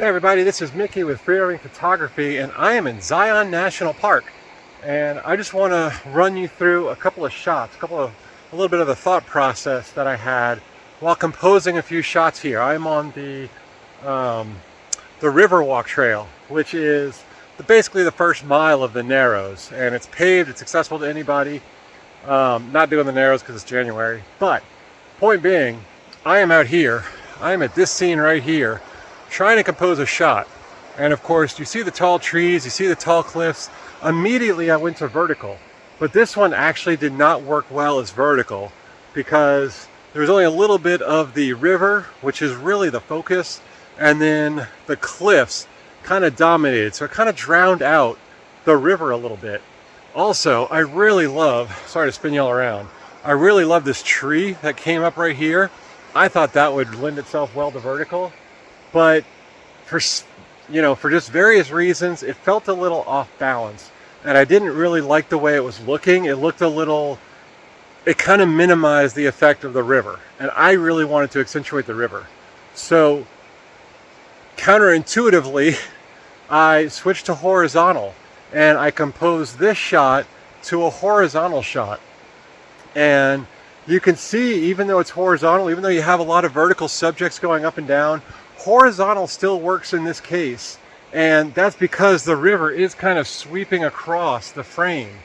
Hey everybody, this is Mickey with Freediving Photography, and I am in Zion National Park. And I just want to run you through a couple of shots, a little bit of the thought process that I had while composing a few shots here. I'm on the Riverwalk trail, which is basically the first mile of the Narrows, and it's paved, it's accessible to anybody. Not doing the Narrows because it's January, but point being, I am out here, I am at this scene right here, trying to compose a shot. And of course, you see the tall trees, you see the tall cliffs. Immediately I went to vertical, but this one actually did not work well as vertical because there was only a little bit of the river, which is really the focus, and then the cliffs kind of dominated, so it kind of drowned out the river a little bit. Also, I really love, sorry to spin y'all around, I really love this tree that came up right here. I thought that would lend itself well to vertical, but for just various reasons, it felt a little off balance, and I didn't really like the way it was looking. It looked it kind of minimized the effect of the river, and I really wanted to accentuate the river. So counterintuitively, I switched to horizontal, and I composed this shot to a horizontal shot. And you can see, even though it's horizontal, even though you have a lot of vertical subjects going up and down, horizontal still works in this case, and that's because the river is kind of sweeping across the frame.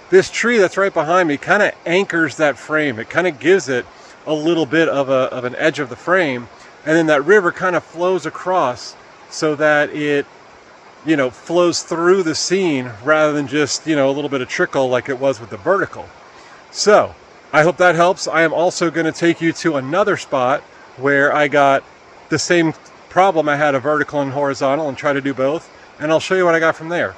This tree that's right behind me kind of anchors that frame. It kind of gives it a little bit of an edge of the frame, and then that river kind of flows across so that it flows through the scene rather than just a little bit of trickle like it was with the vertical. So I hope that helps. I am also going to take you to another spot where I got the same problem. I had a vertical and horizontal and try to do both, and I'll show you what I got from there.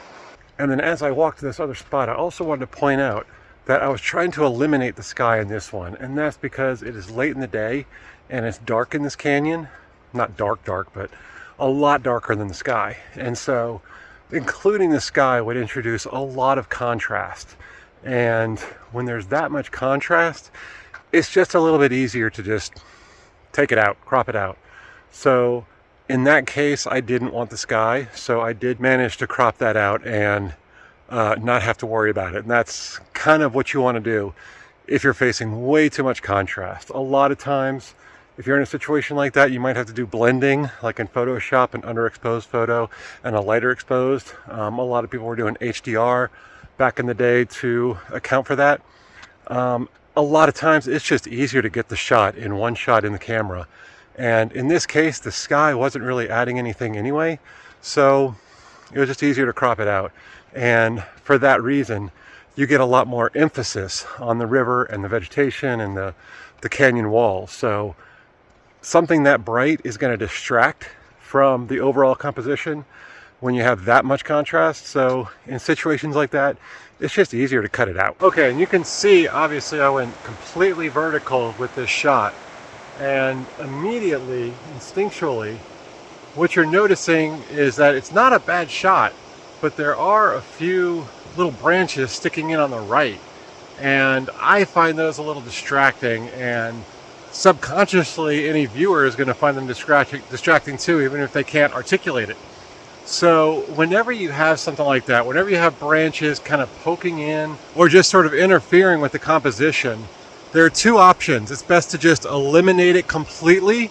And then as I walked to this other spot, I also wanted to point out that I was trying to eliminate the sky in this one, and that's because it is late in the day and it's dark in this canyon. Not dark, but a lot darker than the sky. And so including the sky would introduce a lot of contrast. And when there's that much contrast, it's just a little bit easier to just take it out, crop it out. So in that case, I didn't want the sky, so I did manage to crop that out and not have to worry about it. And that's kind of what you want to do if you're facing way too much contrast. A lot of times, if you're in a situation like that, you might have to do blending, like in Photoshop, an underexposed photo and a lighter exposed. A lot of people were doing HDR back in the day to account for that. A lot of times, it's just easier to get the shot in one shot in the camera. And in this case, the sky wasn't really adding anything anyway, so it was just easier to crop it out. And for that reason, you get a lot more emphasis on the river and the vegetation and the canyon wall. So something that bright is going to distract from the overall composition when you have that much contrast. So in situations like that, it's just easier to cut it out. Okay, and you can see, obviously, I went completely vertical with this shot. And immediately, instinctually, what you're noticing is that it's not a bad shot, but there are a few little branches sticking in on the right. And I find those a little distracting, and subconsciously any viewer is going to find them distracting too, even if they can't articulate it. So whenever you have something like that, whenever you have branches kind of poking in or just sort of interfering with the composition, there are two options. It's best to just eliminate it completely,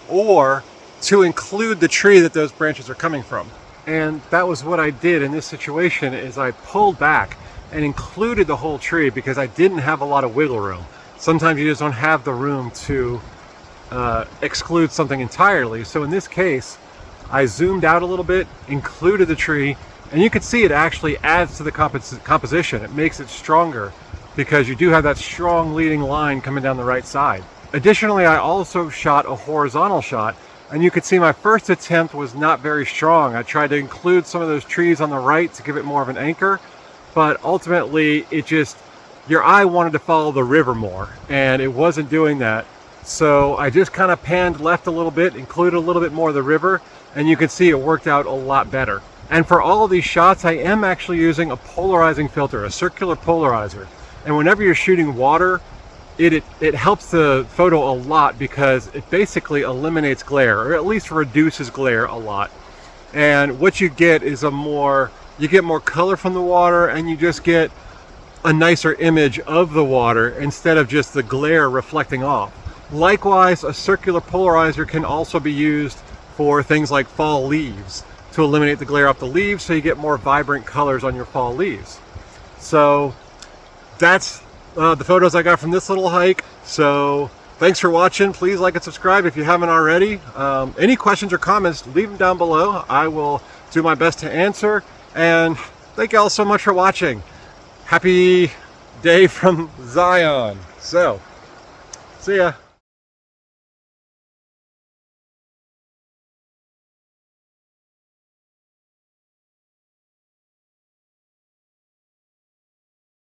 or to include the tree that those branches are coming from. And that was what I did in this situation, is I pulled back and included the whole tree because I didn't have a lot of wiggle room. Sometimes you just don't have the room to exclude something entirely. So in this case, I zoomed out a little bit, included the tree, and you can see it actually adds to the composition. It makes it stronger, because you do have that strong leading line coming down the right side. Additionally, I also shot a horizontal shot, and you can see my first attempt was not very strong. I tried to include some of those trees on the right to give it more of an anchor, but ultimately your eye wanted to follow the river more, and it wasn't doing that. So I just kind of panned left a little bit, included a little bit more of the river, and you can see it worked out a lot better. And for all of these shots, I am actually using a polarizing filter, a circular polarizer. And whenever you're shooting water, it helps the photo a lot because it basically eliminates glare, or at least reduces glare a lot. And what you get is you get more color from the water, and you just get a nicer image of the water instead of just the glare reflecting off. Likewise, a circular polarizer can also be used for things like fall leaves to eliminate the glare off the leaves, so you get more vibrant colors on your fall leaves. So that's the photos I got from this little hike. So thanks for watching. Please like and subscribe if you haven't already. Any questions or comments, leave them down below. I will do my best to answer. And thank you all so much for watching. Happy day from Zion. So, see ya.